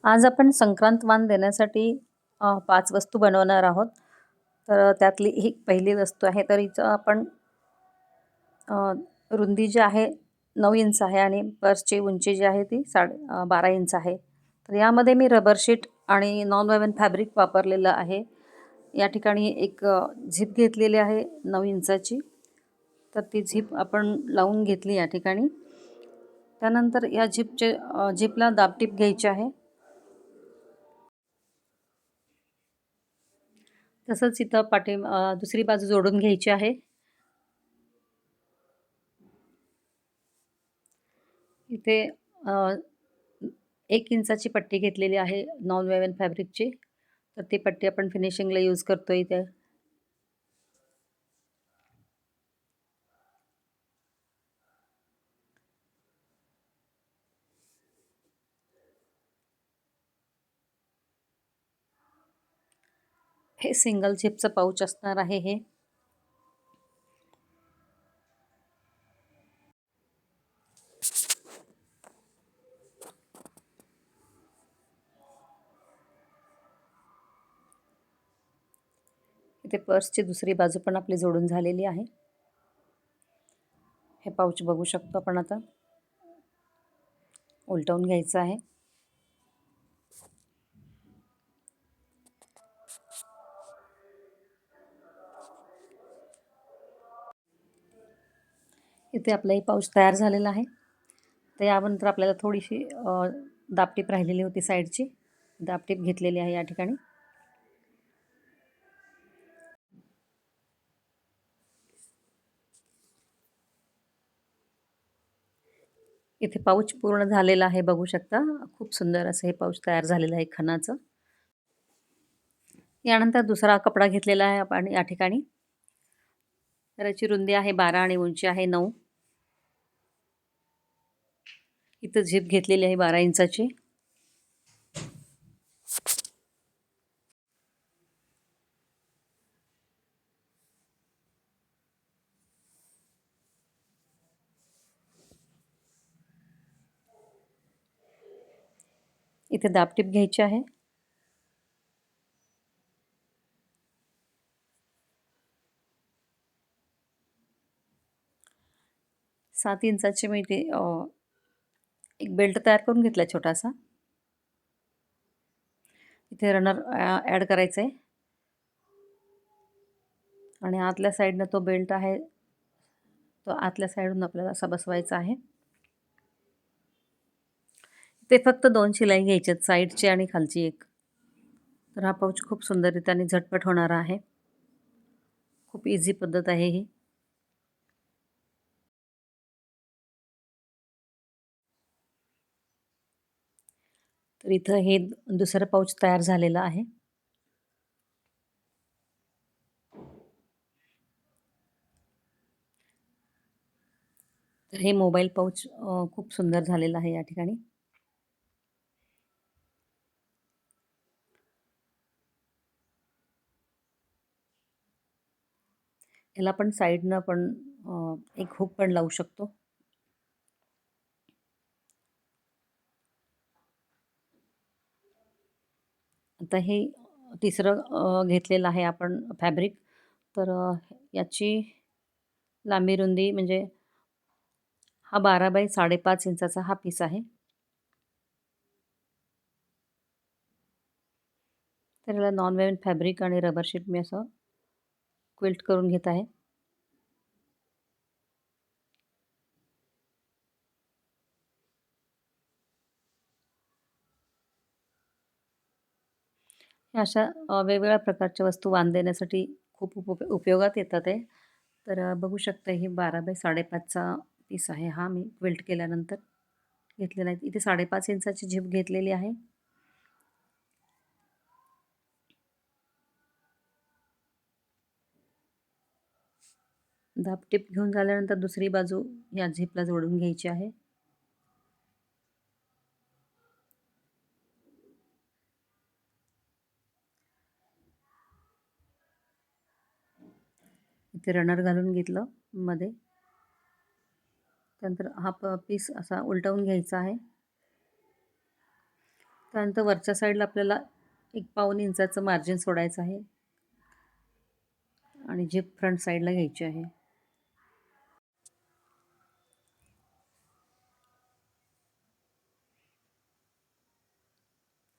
आज आपण संक्रांत वाण देण्यासाठी 5 वस्तू बनवणार आहोत. तर त्यातली ही पहिली वस्तू आहे. तर हिचं आपण अ, रुंदी जी आहे 9 इंच आहे आणि पर्सची उंची जी आहे ती 12 इंच आहे. तर यामध्ये मी रबर शीट आणि नॉन वोव्हन फॅब्रिक वापरलेलं आहे. या ठिकाणी एक झिप घेतलेली आहे 9 इंचाची. तर ती झिप आपण लावून घेतली या ठिकाणी. त्यानंतर या झिपला दाबटीप घ्यायची आहे. तसंच इथं दुसरी बाजू जोडून घ्यायची आहे. इथे अ, 1 इंचाची पट्टी घेतलेली आहे नॉन वेव्हन फॅब्रिकची. तर ती पट्टी आपण फिनिशिंगला यूज करतोय इथे. हे सिंगल झिपचं पाऊच असणार आहे हे. इथे पर्सची दुसरी बाजू पण आपली जोडून झालेली आहे. हे पाऊच बघू शकतो आपण आता. उलटवून घ्यायचं आहे. इथे आपला हे पाऊच तयार झालेला आहे. तर यानंतर आपल्याला थोडीशी दाबटीप राहिलेली होती साईडची. दाबटीप घेतलेली आहे या ठिकाणी. इथे पाऊच पूर्ण झालेला आहे बघू शकता. खूप सुंदर असं हे पाऊच तयार झालेलं आहे खणाचं. यानंतर दुसरा कपडा घेतलेला आहे आपण या ठिकाणी. तर याची रुंदी आहे 12 आणि उंची आहे 9. इथं झिप घेतलेली आहे 12 इंचाची. इथे दाबटीप घ्यायची आहे. सात इंचाची मी इथे एक बेल्ट तयार करून घेतला छोटासा. इथे रनर ॲड करायचा आहे आणि आतल्या साईडनं तो बेल्ट आहे तो आतल्या साईडून आपल्याला असा बसवायचा आहे. ते फक्त 2 शिलाई घ्यायच्या आहेत, साईडची आणि खालची एक. तर हा पाऊच खूप सुंदररीत्या आणि झटपट होणारा आहे. खूप इझी पद्धत आहे ही. तर इथं हे दुसरं पाऊच तयार झालेलं आहे. तर हे मोबाईल पाऊच खूप सुंदर झालेलं आहे या ठिकाणी. याला आपण साईडनं पण एक हुक पण लावू शकतो. आता हे तिसरं घेतलेलं आहे आपण फॅब्रिक. तर याची लांबी रुंदी म्हणजे हा 12 बाय 5.5 इंचाचा हा पीस आहे. तर याला नॉन वेव्हन फॅब्रिक आणि रबर शीट मी असं क्विल्ट करून घेत आहे. ह्या अशा वेगवेगळ्या प्रकारच्या वस्तू वाण देण्यासाठी खूप उपयोगात येतात आहे. तर बघू शकता ही 12 बाय 5.5चा पीस आहे हा मी क्विल्ट केल्यानंतर घेतलेला आहे. इथे 5.5 इंचाची झिप घेतलेली आहे. दाबटीप घेऊन झाल्यानंतर दुसरी बाजू या झिपला जोडून घ्यायची आहे. इथे रनर घालून घेतलं मध्ये. त्यानंतर हा पीस असा उलटवून घ्यायचा आहे. त्यानंतर वरच्या साईडला आपल्याला 1 पाऊण इंचाचं मार्जिन सोडायचं आहे आणि झिप फ्रंट साईडला घ्यायची आहे.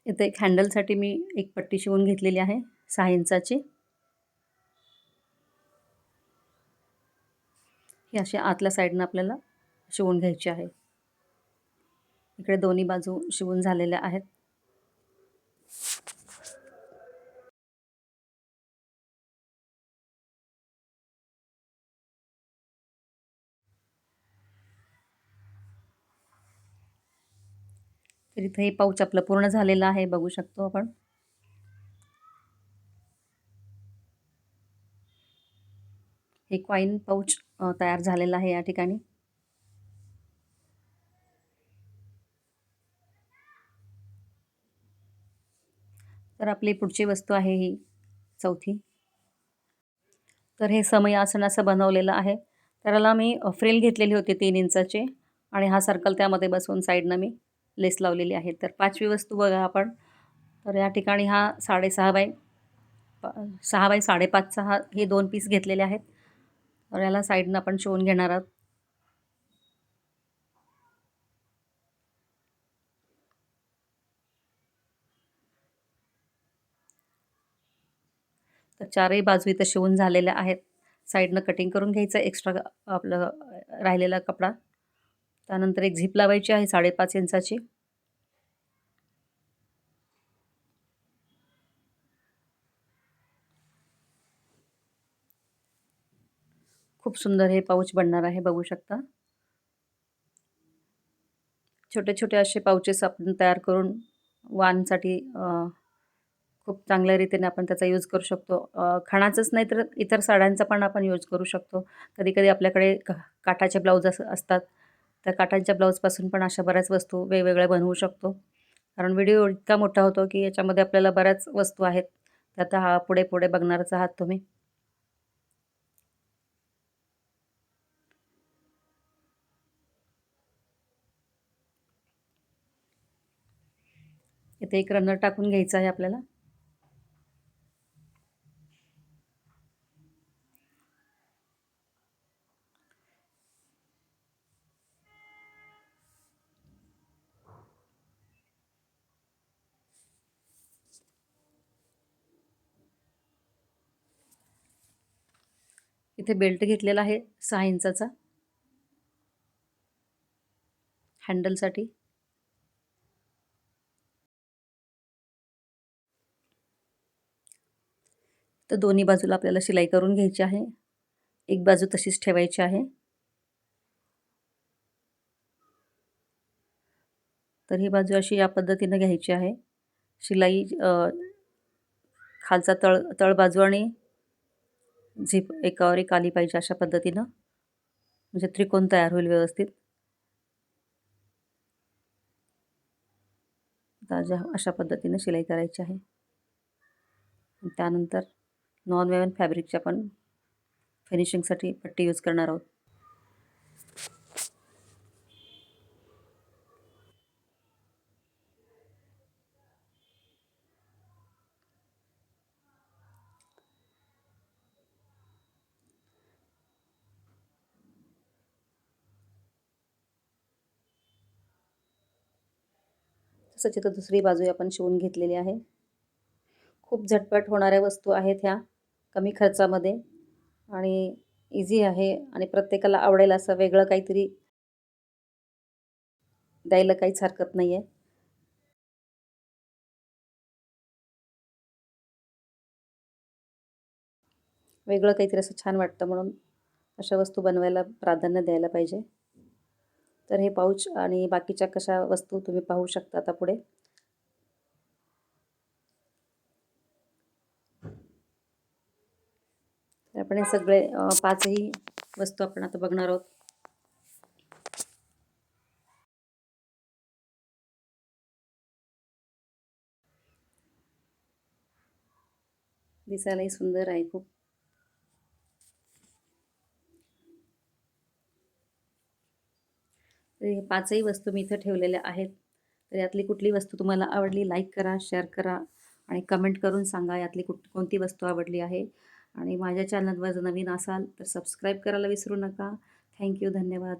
इथे एक हँडलसाठी मी एक पट्टी शिवून घेतलेली आहे 6 इंचाची. ही अशी आतल्या साईडनं आपल्याला शिवून घ्यायची आहे. इकडे दोन्ही बाजू शिवून झालेल्या आहेत. तर इथे हे पाऊच आपलं पूर्ण झालेलं आहे, बघू शकतो आपण. हे कॉईन पाऊच तयार झालेलं आहे या ठिकाणी. तर आपली पुढची वस्तू आहे ही चौथी. तर हे समय आसन असं बनवलेलं आहे. त्याला मी फ्रिल घेतलेली होती 3 इंचाची आणि हा सर्कल त्यामध्ये बसवून साईडनं मी लेस लावलेली आहे. तर 5वी वस्तू बघा आपण. तर या ठिकाणी हा 6.5 बाय 6 बाय 5.5चा हे 2 पीस घेतलेले आहेत. तर याला साईडनं आपण शिवून घेणार आहोत. तर चारही बाजू इथं शिवून झालेल्या आहेत. साईडनं कटिंग करून घ्यायचं एक्स्ट्रा आपलं राहिलेला कपडा. त्यानंतर एक झिप लावायची आहे 5.5 इंचाची. खूप सुंदर हे पाऊच बनणार आहे, बघू शकता. छोटे छोटे असे पाउचेस आपण तयार करून वानसाठी खूप चांगल्या रीतीने आपण त्याचा यूज करू शकतो. खणाचंच नाही तर इतर साड्यांचा पण आपण यूज करू शकतो. कधी-कधी आपल्याकडे काठाचे ब्लाऊज असतात. त्या काठाच्या ब्लाऊजपासून पण अशा बऱ्याच वस्तू वेगवेगळ्या बनवू शकतो. कारण व्हिडिओ इतका मोठा होतो, की याच्यामध्ये आपल्याला बऱ्याच वस्तू आहेत. त्यात हा पुढे-पुढे बघणारच आहात तुम्ही. इथे एक रनर टाकून घ्यायचा आहे आपल्याला. इथे बेल्ट घेतलेला आहे 6 इंचाचा हँडलसाठी. तर दोन्ही बाजूला आपल्याला शिलाई करून घ्यायची आहे. एक बाजू तशीच ठेवायची आहे. तर ही बाजू अशी या पद्धतीनं घ्यायची आहे. शिलाई खालचा तळबाजू आणि झिप एकावर एक आली पाहिजे अशा पद्धतीनं. म्हणजे त्रिकोण तयार होईल व्यवस्थित. अशा पद्धतीनं शिलाई करायची आहे. त्यानंतर नॉन वेवन फॅब्रिकची आपण फिनिशिंगसाठी पट्टी यूज करणार आहोत. तसंच इथं दुसरी बाजू आपण शिवून घेतलेली आहे. खूप झटपट होणाऱ्या वस्तू आहेत ह्या, कमी खर्चामध्ये आणि इझी आहे आणि प्रत्येकाला आवडेल असं वेगळं काहीतरी द्यायला काहीच हरकत नाही आहे. वेगळं काहीतरी असं छान वाटतं म्हणून अशा वस्तू बनवायला प्राधान्य द्यायला पाहिजे. तर हे पाऊच आणि बाकीच्या कशा वस्तू तुम्ही पाहू शकता आता पुढे. तर आपण हे सगळे 5ही वस्तू आपण आता बघणार आहोत. दिसायलाही सुंदर आहे खूप. तर हे 5ही वस्तू मी इथं ठेवलेल्या आहेत. तर यातली कुठली वस्तू तुम्हाला आवडली लाईक करा, शेअर करा आणि कमेंट करून सांगा यातली कोणती वस्तू आवडली आहे. आणि माझ्या चॅनलवर जर नवीन असाल तर सबस्क्राईब करायला विसरू नका. थँक्यू. धन्यवाद.